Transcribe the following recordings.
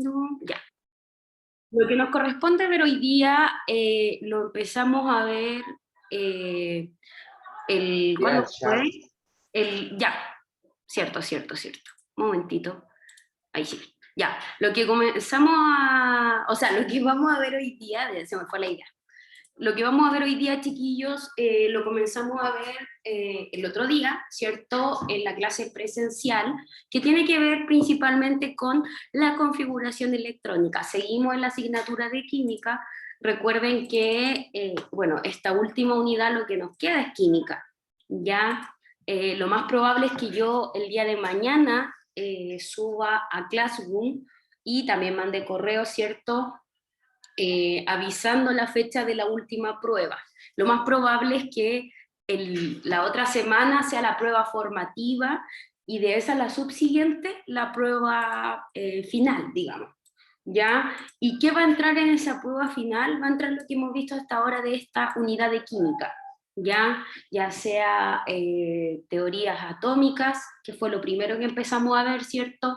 No, ya. Lo que nos corresponde ver hoy día lo empezamos a ver ¿cuándo fue? Ya, cierto. Un momentito. Ahí sí. Ya, lo que comenzamos o sea, lo que vamos a ver hoy día, se me fue la idea. Lo que vamos a ver hoy día, chiquillos, lo comenzamos a ver el otro día, ¿cierto? En la clase presencial, que tiene que ver principalmente con la configuración electrónica. Seguimos en la asignatura de química. Recuerden que, bueno, esta última unidad lo que nos queda es química. Ya, lo más probable es que yo el día de mañana suba a Classroom y también mande correo, ¿cierto? Avisando la fecha de la última prueba. Lo más probable es que la otra semana sea la prueba formativa y de esa la subsiguiente la prueba final, digamos. ¿Ya? ¿Y qué va a entrar en esa prueba final? Va a entrar lo que hemos visto hasta ahora de esta unidad de química, ya sea teorías atómicas, que fue lo primero que empezamos a ver, ¿cierto?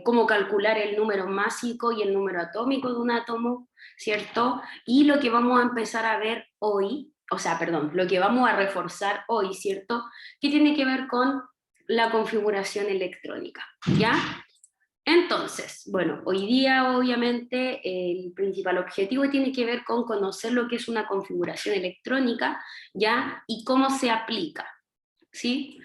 Cómo calcular el número másico y el número atómico de un átomo, ¿cierto? Y lo que vamos a empezar a ver hoy, o sea, perdón, lo que vamos a reforzar hoy, ¿cierto? Que tiene que ver con la configuración electrónica, ¿ya? Entonces, bueno, hoy día obviamente el principal objetivo tiene que ver con conocer lo que es una configuración electrónica, ¿ya? Y cómo se aplica, ¿sí?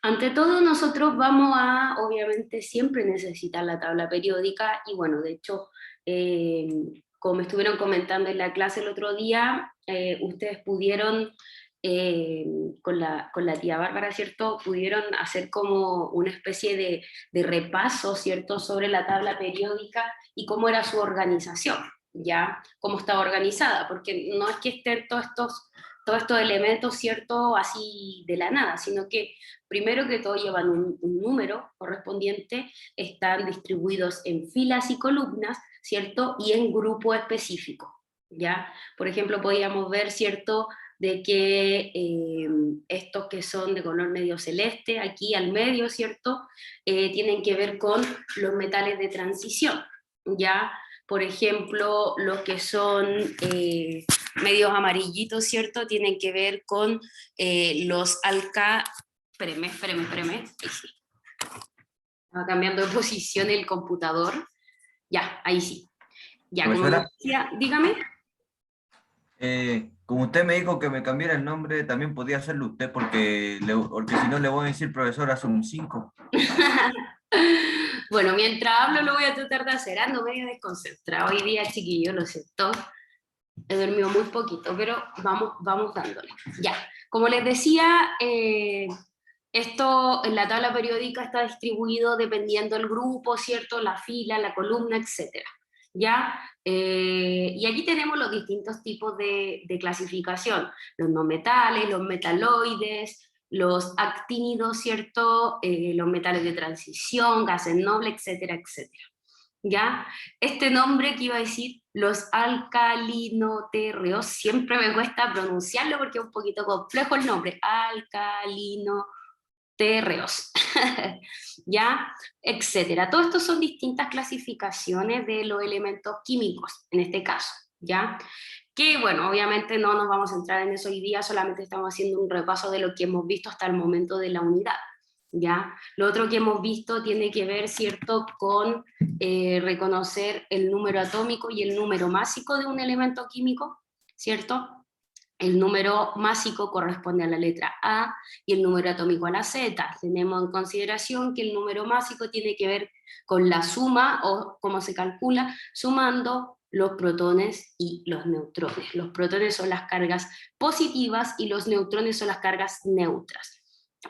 Ante todo, nosotros vamos a, obviamente, siempre necesitar la tabla periódica y bueno, de hecho, eh, como me estuvieron comentando en la clase el otro día, ustedes pudieron, eh, con la tía Bárbara, ¿cierto? Pudieron hacer como una especie de repaso, ¿cierto? Sobre la tabla periódica y cómo era su organización, ¿ya? Cómo estaba organizada, porque no es que estén todos estos elementos, ¿cierto? Así de la nada, sino que primero que todo llevan un número correspondiente, están distribuidos en filas y columnas, ¿cierto? Y en grupo específico, ¿ya? Por ejemplo, podríamos ver, ¿cierto? De que estos que son de color medio celeste, aquí al medio, ¿cierto? Tienen que ver con los metales de transición, ¿ya? Por ejemplo, los que son medios amarillitos, ¿cierto? Tienen que ver con los Espéreme. Ahí sí. Estaba cambiando de posición el computador. Ya, ahí sí. Ya, como me Profesora, decía, dígame. como usted me dijo que me cambiara el nombre, también podía hacerlo usted porque si no le voy a decir profesora son 5. Bueno, mientras hablo lo voy a tratar de hacer. Ando medio desconcentrado hoy día, chiquillo, lo siento. He dormido muy poquito, pero vamos dándole. Ya, como les decía, esto en la tabla periódica está distribuido dependiendo del grupo, ¿cierto? La fila, la columna, etcétera. ¿Ya? Y aquí tenemos los distintos tipos de clasificación, los no metales, los metaloides, los actínidos, ¿cierto? Los metales de transición, gases nobles, etcétera, etcétera. ¿Ya? Este nombre que iba a decir, los alcalinoterreos, siempre me cuesta pronunciarlo porque es un poquito complejo el nombre, alcalinoterreos, ¿ya? Etcétera. Todo esto son distintas clasificaciones de los elementos químicos, en este caso, ¿ya? Que bueno, obviamente no nos vamos a entrar en eso hoy día, solamente estamos haciendo un repaso de lo que hemos visto hasta el momento de la unidad. ¿Ya? Lo otro que hemos visto tiene que ver, ¿cierto?, con reconocer el número atómico y el número másico de un elemento químico, ¿cierto? El número másico corresponde a la letra A y el número atómico a la Z. Tenemos en consideración que el número másico tiene que ver con la suma, o cómo se calcula, sumando los protones y los neutrones. Los protones son las cargas positivas y los neutrones son las cargas neutras.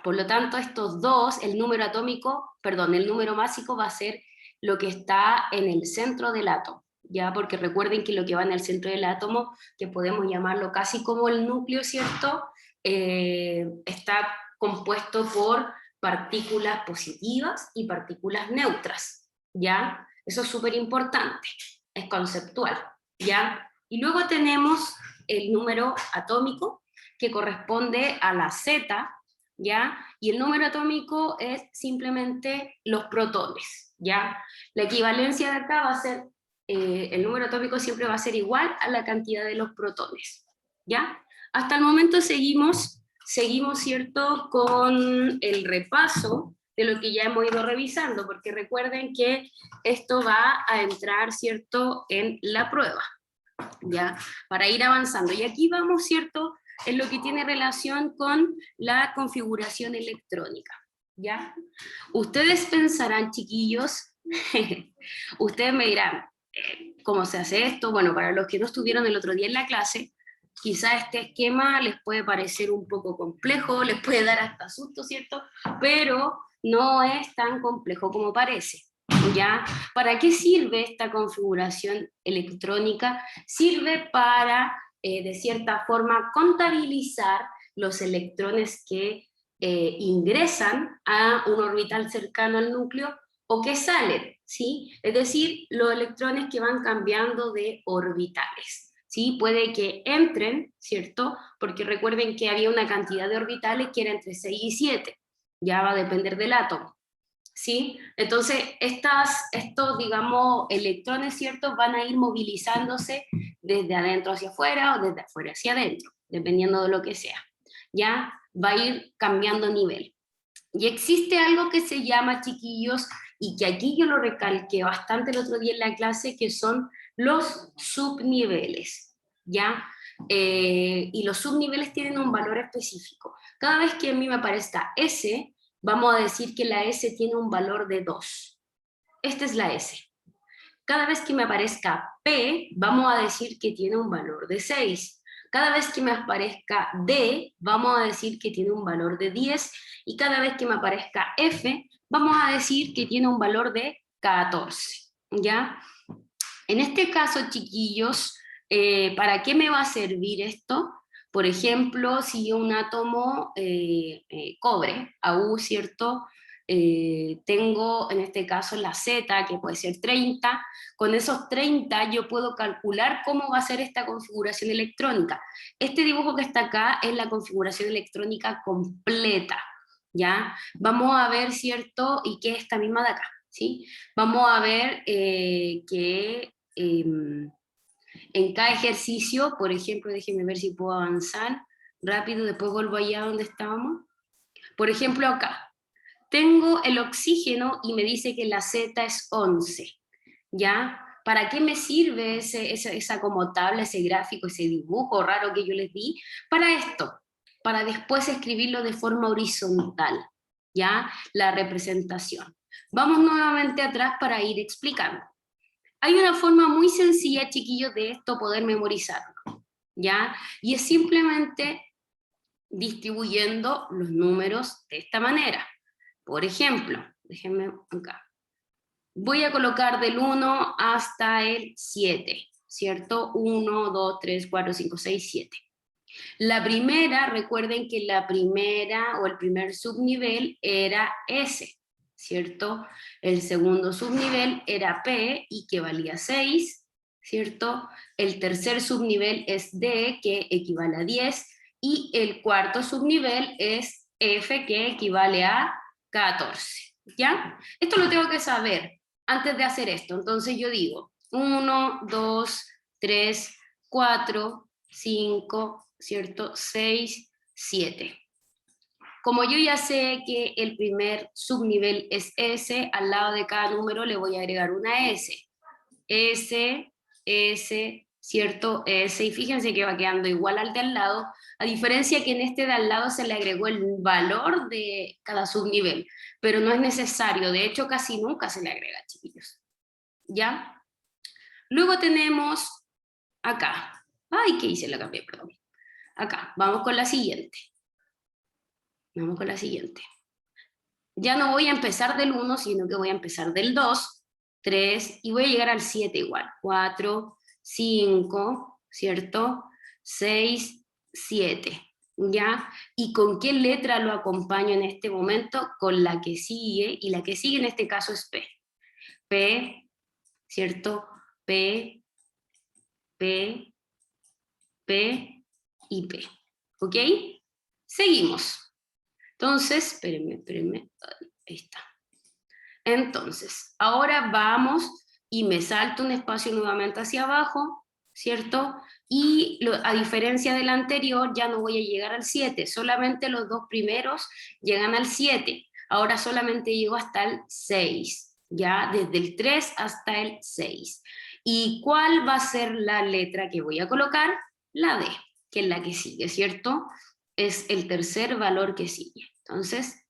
Por lo tanto, estos dos, el número el número másico va a ser lo que está en el centro del átomo, ¿ya? Porque recuerden que lo que va en el centro del átomo, que podemos llamarlo casi como el núcleo, ¿cierto? Está compuesto por partículas positivas y partículas neutras, ¿ya? Eso es súper importante, es conceptual, ¿ya? Y luego tenemos el número atómico, que corresponde a la Z, ¿ya? Y el número atómico es simplemente los protones, ¿ya? La equivalencia de acá va a ser, el número atómico siempre va a ser igual a la cantidad de los protones, ¿ya? Hasta el momento seguimos, ¿cierto?, con el repaso de lo que ya hemos ido revisando, porque recuerden que esto va a entrar, ¿cierto?, en la prueba, ¿ya? Para ir avanzando. Y aquí vamos, ¿cierto?, en lo que tiene relación con la configuración electrónica, ¿ya? Ustedes pensarán, chiquillos, ustedes me dirán, ¿cómo se hace esto? Bueno, para los que no estuvieron el otro día en la clase, quizá este esquema les puede parecer un poco complejo, les puede dar hasta susto, ¿cierto? Pero no es tan complejo como parece, ¿ya? ¿Para qué sirve esta configuración electrónica? Sirve para, de cierta forma, contabilizar los electrones que ingresan a un orbital cercano al núcleo o que salen, ¿sí? Es decir, los electrones que van cambiando de orbitales, ¿sí? Puede que entren, ¿cierto? Porque recuerden que había una cantidad de orbitales que era entre 6 y 7, ya va a depender del átomo, ¿sí? Entonces, estos, digamos, electrones, ¿cierto?, van a ir movilizándose desde adentro hacia afuera o desde afuera hacia adentro, dependiendo de lo que sea, ¿ya? Va a ir cambiando nivel. Y existe algo que se llama, chiquillos, y que aquí yo lo recalqué bastante el otro día en la clase, que son los subniveles, ¿ya? Y los subniveles tienen un valor específico. Cada vez que a mí me aparezca S, vamos a decir que la S tiene un valor de 2. Esta es la S. Cada vez que me aparezca P, vamos a decir que tiene un valor de 6. Cada vez que me aparezca D, vamos a decir que tiene un valor de 10. Y cada vez que me aparezca F, vamos a decir que tiene un valor de 14. ¿Ya? En este caso, chiquillos, ¿para qué me va a servir esto? Por ejemplo, si un átomo cobre, AU, ¿cierto? Tengo en este caso la Z, que puede ser 30, con esos 30 yo puedo calcular cómo va a ser esta configuración electrónica. Este dibujo que está acá es la configuración electrónica completa, ¿ya? Vamos a ver, ¿cierto? Y que es esta misma de acá, ¿sí? Vamos a ver que en cada ejercicio, por ejemplo, déjenme ver si puedo avanzar rápido, después vuelvo allá donde estábamos. Por ejemplo, acá, tengo el oxígeno y me dice que la Z es 11, ¿ya? ¿Para qué me sirve esa como tabla, ese gráfico, ese dibujo raro que yo les di? Para esto, para después escribirlo de forma horizontal, ¿ya? La representación. Vamos nuevamente atrás para ir explicando. Hay una forma muy sencilla, chiquillos, de esto poder memorizarlo, ¿ya? Y es simplemente distribuyendo los números de esta manera. Por ejemplo, déjenme acá. Voy a colocar del 1 hasta el 7, ¿cierto? 1, 2, 3, 4, 5, 6, 7. La primera, recuerden que la primera o el primer subnivel era S, ¿cierto? El segundo subnivel era P y que valía 6, ¿cierto? El tercer subnivel es D, que equivale a 10, y el cuarto subnivel es F, que equivale a 14, ¿ya? Esto lo tengo que saber antes de hacer esto. Entonces yo digo 1, 2, 3, 4, 5, ¿cierto? 6, 7. Como yo ya sé que el primer subnivel es S, al lado de cada número le voy a agregar una S. S, ¿cierto? S, y fíjense que va quedando igual al de al lado, a diferencia que en este de al lado se le agregó el valor de cada subnivel, pero no es necesario, de hecho casi nunca se le agrega, chiquillos. ¿Ya? Luego tenemos acá. Ay, ¿qué hice? La cambié, perdón. Acá, vamos con la siguiente. Vamos con la siguiente. Ya no voy a empezar del 1, sino que voy a empezar del 2, 3, y voy a llegar al 7 igual. 4, 5, ¿cierto? 6, 7, ¿ya? ¿Y con qué letra lo acompaño en este momento? Con la que sigue, y la que sigue en este caso es P. P, ¿cierto? P, P, P y P. ¿Ok? Seguimos. Entonces, espérenme, ahí está. Entonces, ahora vamos y me salto un espacio nuevamente hacia abajo, ¿cierto? Y a diferencia del anterior, ya no voy a llegar al 7, solamente los dos primeros llegan al 7. Ahora solamente llego hasta el 6, ya desde el 3 hasta el 6. ¿Y cuál va a ser la letra que voy a colocar? La D, que es la que sigue, ¿cierto? Es el tercer valor que sigue. Entonces,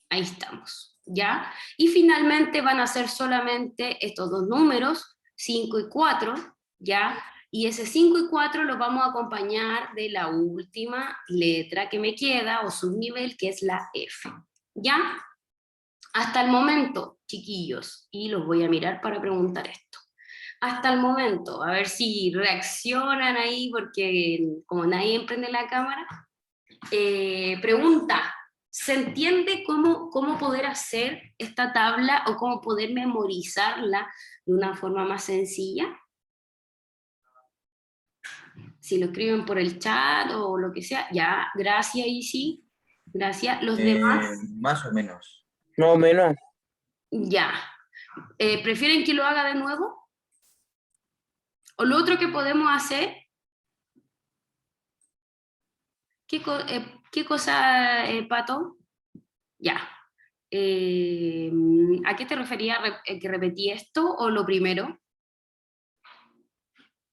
ahí estamos, ¿ya? Y finalmente van a ser solamente estos dos números, 5 y 4, ¿ya? Y ese 5 y 4 lo vamos a acompañar de la última letra que me queda, o subnivel, que es la F, ¿ya? Hasta el momento, chiquillos, y los voy a mirar para preguntar esto. Hasta el momento, a ver si reaccionan ahí, porque como nadie prende la cámara, pregunta, ¿se entiende cómo poder hacer esta tabla o cómo poder memorizarla de una forma más sencilla? Si lo escriben por el chat o lo que sea, ya, gracias Isi, gracias. Los demás, Más o menos. Más o menos. ya. ¿Prefieren que lo haga de nuevo? O lo otro que podemos hacer, ¿qué cosa, Pato? Ya. ¿A qué te refería que repetí esto o lo primero?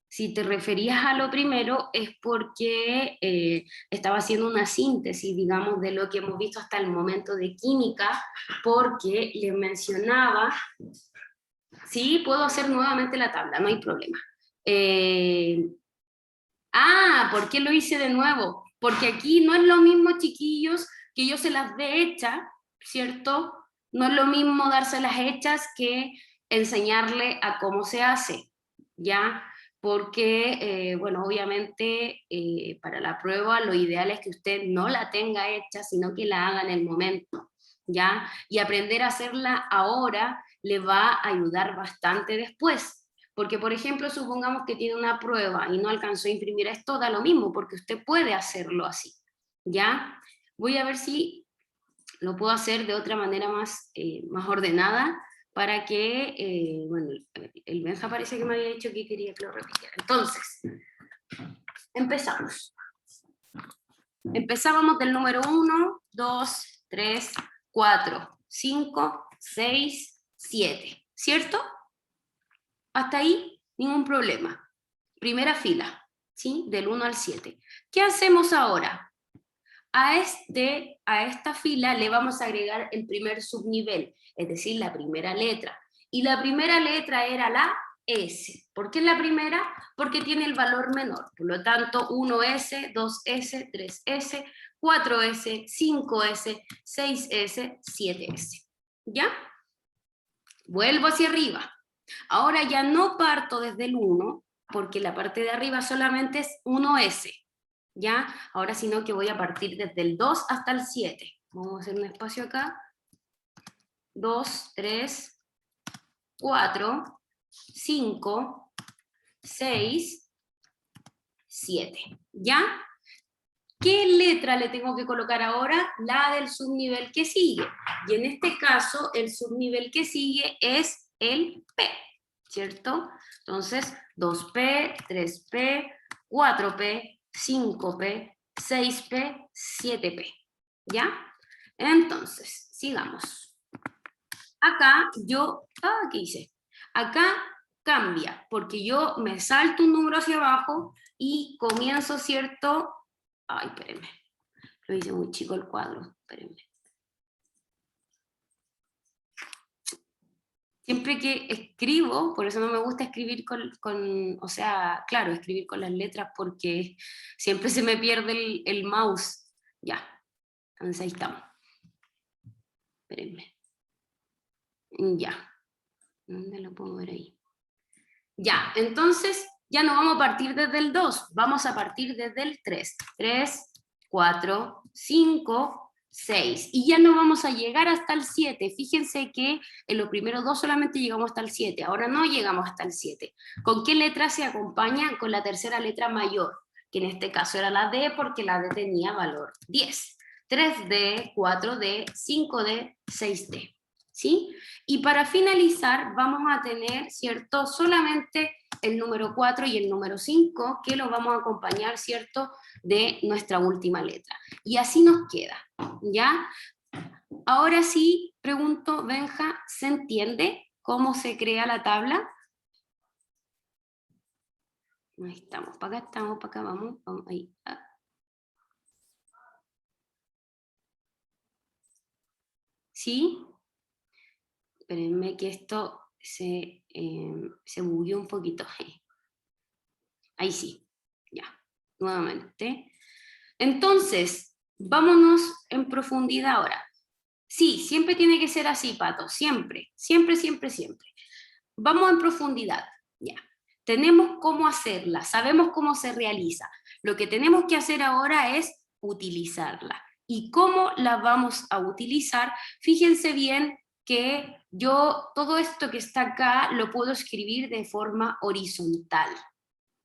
Si te referías a lo primero es porque estaba haciendo una síntesis, digamos, de lo que hemos visto hasta el momento de química, porque les mencionaba, sí, puedo hacer nuevamente la tabla, no hay problema. ¿Por qué lo hice de nuevo? Porque aquí no es lo mismo, chiquillos, que yo se las dé hechas, ¿cierto? No es lo mismo dárselas hechas que enseñarle a cómo se hace, ¿ya? Porque, bueno, obviamente para la prueba lo ideal es que usted no la tenga hecha, sino que la haga en el momento, ¿ya? Y aprender a hacerla ahora le va a ayudar bastante después. Porque, por ejemplo, supongamos que tiene una prueba y no alcanzó a imprimir esto, da lo mismo, porque usted puede hacerlo así, ¿ya? Voy a ver si lo puedo hacer de otra manera más ordenada para que, bueno, el Benja parece que me había dicho que quería que lo repitiera. Entonces, empezamos. Empezábamos del número 1, 2, 3, 4, 5, 6, 7, ¿cierto? Hasta ahí, ningún problema. Primera fila, ¿sí? Del 1 al 7. ¿Qué hacemos ahora? A esta fila le vamos a agregar el primer subnivel, es decir, la primera letra. Y la primera letra era la S. ¿Por qué es la primera? Porque tiene el valor menor. Por lo tanto, 1S, 2S, 3S, 4S, 5S, 6S, 7S. ¿Ya? Vuelvo hacia arriba. Ahora ya no parto desde el 1, porque la parte de arriba solamente es 1S, ¿ya? Ahora sino que voy a partir desde el 2 hasta el 7. Vamos a hacer un espacio acá. 2, 3, 4, 5, 6, 7, ¿ya? ¿Qué letra le tengo que colocar ahora? La del subnivel que sigue. Y en este caso, el subnivel que sigue es el P, ¿cierto? Entonces, 2P, 3P, 4P, 5P, 6P, 7P, ¿ya? Entonces, sigamos. Acá yo, ¿qué hice? Acá cambia, porque yo me salto un número hacia abajo y comienzo, ¿cierto? Ay, espérenme, lo hice muy chico el cuadro, espérenme. Siempre que escribo, por eso no me gusta escribir o sea, claro, escribir con las letras porque siempre se me pierde el mouse. Ya, entonces ahí estamos. Espérenme. Ya. ¿Dónde lo puedo ver ahí? Ya, entonces ya no vamos a partir desde el 2, vamos a partir desde el 3. 3, 4, 5, 6. Y ya no vamos a llegar hasta el 7. Fíjense que en los primeros dos solamente llegamos hasta el 7. Ahora no llegamos hasta el 7. ¿Con qué letra se acompaña? Con la tercera letra mayor, que en este caso era la D porque la D tenía valor 10. 3D, 4D, 5D, 6D. ¿sí? Y para finalizar vamos a tener, ¿cierto?, solamente el número 4 y el número 5, que lo vamos a acompañar, ¿cierto?, de nuestra última letra. Y así nos queda, ¿ya? Ahora sí, pregunto, Benja, ¿se entiende cómo se crea la tabla? Ahí estamos, para acá estamos, para acá vamos, vamos ahí. ¿Sí? Espérenme que esto se bugueó un poquito. Ahí sí, ya, nuevamente. Entonces, vámonos en profundidad ahora. Sí, siempre tiene que ser así, Pato, siempre, siempre, siempre, siempre. Vamos en profundidad, ya. Tenemos cómo hacerla, sabemos cómo se realiza. Lo que tenemos que hacer ahora es utilizarla. ¿Y cómo la vamos a utilizar? Fíjense bien que yo todo esto que está acá lo puedo escribir de forma horizontal,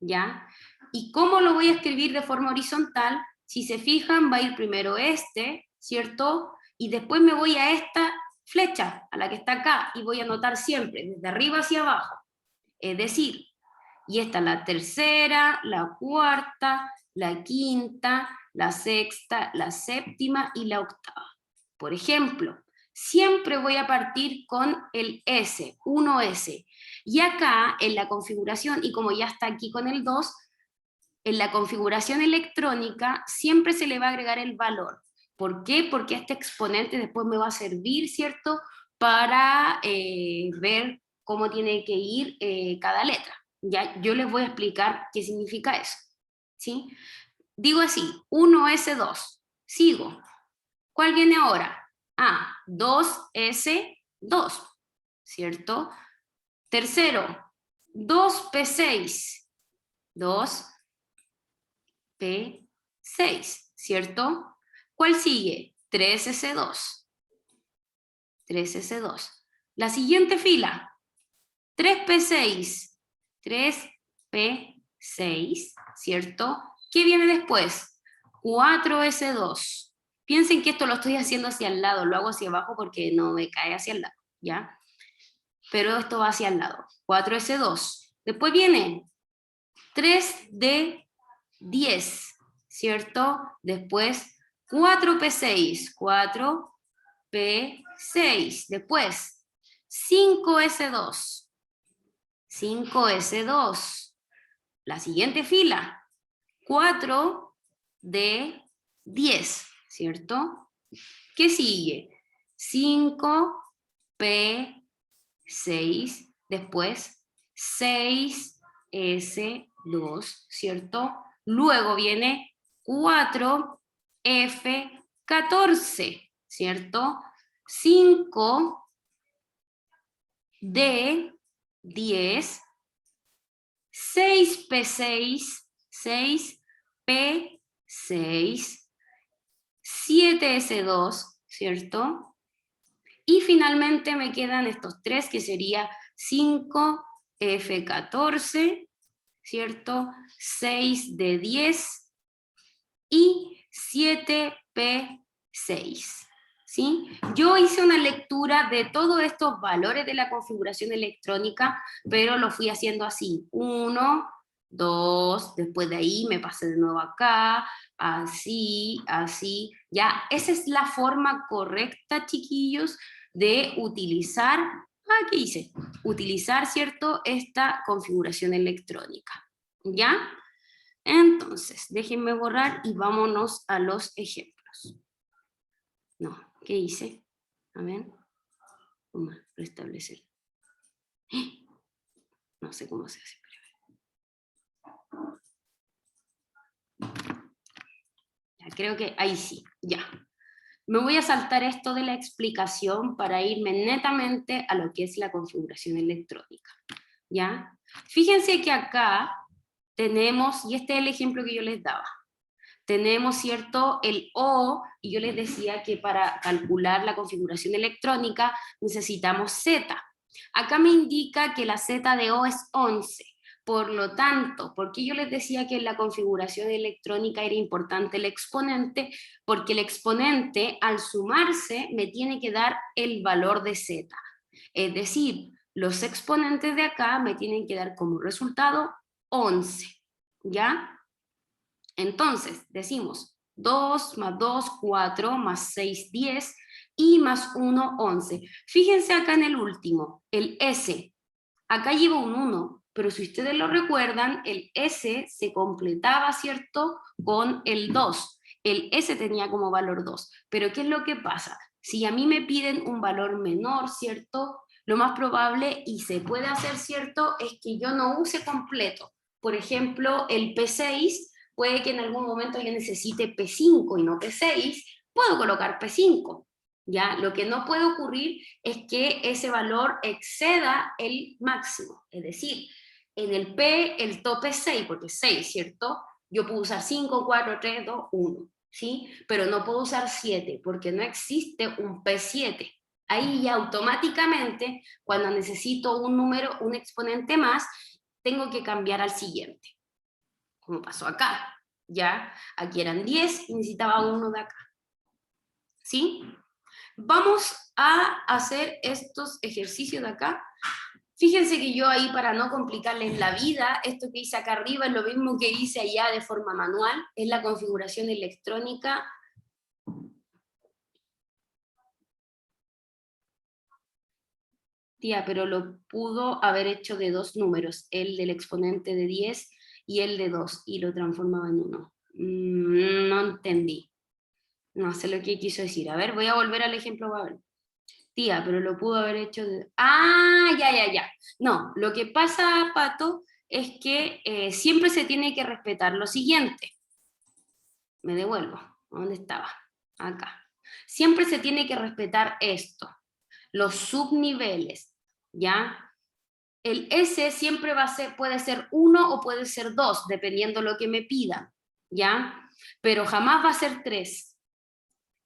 ¿ya? ¿Y cómo lo voy a escribir de forma horizontal? Si se fijan, va a ir primero este, ¿cierto? Y después me voy a esta flecha, a la que está acá, y voy a anotar siempre, desde arriba hacia abajo. Es decir, y esta es la tercera, la cuarta, la quinta, la sexta, la séptima y la octava. Por ejemplo, siempre voy a partir con el S, 1S. Y acá en la configuración, y como ya está aquí con el 2, en la configuración electrónica siempre se le va a agregar el valor. ¿Por qué? Porque este exponente después me va a servir, ¿cierto?, para ver cómo tiene que ir cada letra. Ya, yo les voy a explicar qué significa eso, ¿sí? Digo así, 1S2, sigo. ¿Cuál viene ahora? 2S2, ¿cierto? Tercero, 2P6, 2P6, ¿cierto? ¿Cuál sigue? 3S2, 3S2. La siguiente fila, 3P6, 3P6, ¿cierto? ¿Qué viene después? 4S2. Piensen que esto lo estoy haciendo hacia el lado, lo hago hacia abajo porque no me cae hacia el lado, ¿ya? Pero esto va hacia el lado. 4S2. Después viene 3D10, ¿cierto? Después 4P6, 4P6. Después 5S2, 5S2. La siguiente fila, 4D10, ¿cierto? ¿Qué sigue? 5P6, después 6S2, ¿cierto? Luego viene 4F14, ¿cierto? 5D10, 6P6, 6P6, 7S2, ¿cierto? Y finalmente me quedan estos tres, que sería 5F14, ¿cierto? 6D10 y 7P6. ¿Sí? Yo hice una lectura de todos estos valores de la configuración electrónica, pero lo fui haciendo así, 1, 2, después de ahí me pasé de nuevo acá, así, así, ya, esa es la forma correcta, chiquillos, de utilizar, ¿qué hice? Utilizar, ¿cierto?, esta configuración electrónica, ¿ya? Entonces, déjenme borrar y vámonos a los ejemplos. No, ¿qué hice? A ver, vamos a restablecer. No sé cómo se hace. Ya, creo que ahí sí, ya. Me voy a saltar esto de la explicación para irme netamente a lo que es la configuración electrónica, ¿ya? Fíjense que acá tenemos, y este es el ejemplo que yo les daba, tenemos, ¿cierto?, el O, y yo les decía que para calcular la configuración electrónica necesitamos Z. Acá me indica que la Z de O es 11. Por lo tanto, ¿por qué yo les decía que en la configuración electrónica era importante el exponente? Porque el exponente, al sumarse, me tiene que dar el valor de z. Es decir, los exponentes de acá me tienen que dar como resultado 11, ¿ya? Entonces, decimos 2 más 2, 4, más 6, 10, y más 1, 11. Fíjense acá en el último, el S. Acá lleva un 1, pero si ustedes lo recuerdan, el S se completaba, ¿cierto?, con el 2. El S tenía como valor 2. Pero ¿qué es lo que pasa? Si a mí me piden un valor menor, ¿cierto?, lo más probable, y se puede hacer, ¿cierto?, es que yo no use completo. Por ejemplo, el P6, puede que en algún momento yo necesite P5 y no P6, puedo colocar P5. ¿Ya? Lo que no puede ocurrir es que ese valor exceda el máximo. Es decir, en el P el tope es 6, porque es 6, ¿cierto? Yo puedo usar 5, 4, 3, 2, 1, ¿sí? Pero no puedo usar 7, porque no existe un P7. Ahí ya automáticamente, cuando necesito un número, un exponente más, tengo que cambiar al siguiente. Como pasó acá, ¿ya? Aquí eran 10 y necesitaba uno de acá. ¿Sí? Vamos a hacer estos ejercicios de acá. Fíjense que yo ahí, para no complicarles la vida, esto que hice acá arriba es lo mismo que hice allá de forma manual, es la configuración electrónica. Tía, pero lo pudo haber hecho de dos números, el del exponente de 10 y el de 2, y lo transformaba en 1. No entendí. No sé lo que quiso decir. A ver, voy a volver al ejemplo, a ver. Tía, pero lo pudo haber hecho de... Ah, ya. No, lo que pasa, Pato, es que siempre se tiene que respetar lo siguiente. Me devuelvo. ¿Dónde estaba? Acá. Siempre se tiene que respetar esto. Los subniveles, ¿ya? El S siempre va a ser, puede ser 1 o puede ser 2, dependiendo lo que me pidan, ¿ya? Pero jamás va a ser 3.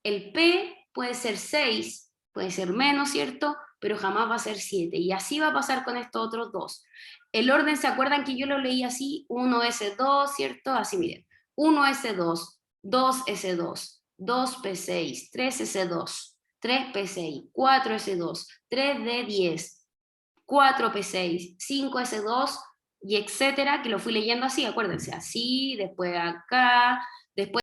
El P puede ser 6, puede ser menos, ¿cierto? Pero jamás va a ser 7. Y así va a pasar con estos otros dos. El orden, ¿se acuerdan que yo lo leí así? 1S2, ¿cierto? Así, miren. 1S2, 2S2, 2P6, 3S2, 3P6, 4S2, 3D10, 4P6, 5S2, y etcétera, que lo fui leyendo así, acuérdense, así, después acá, después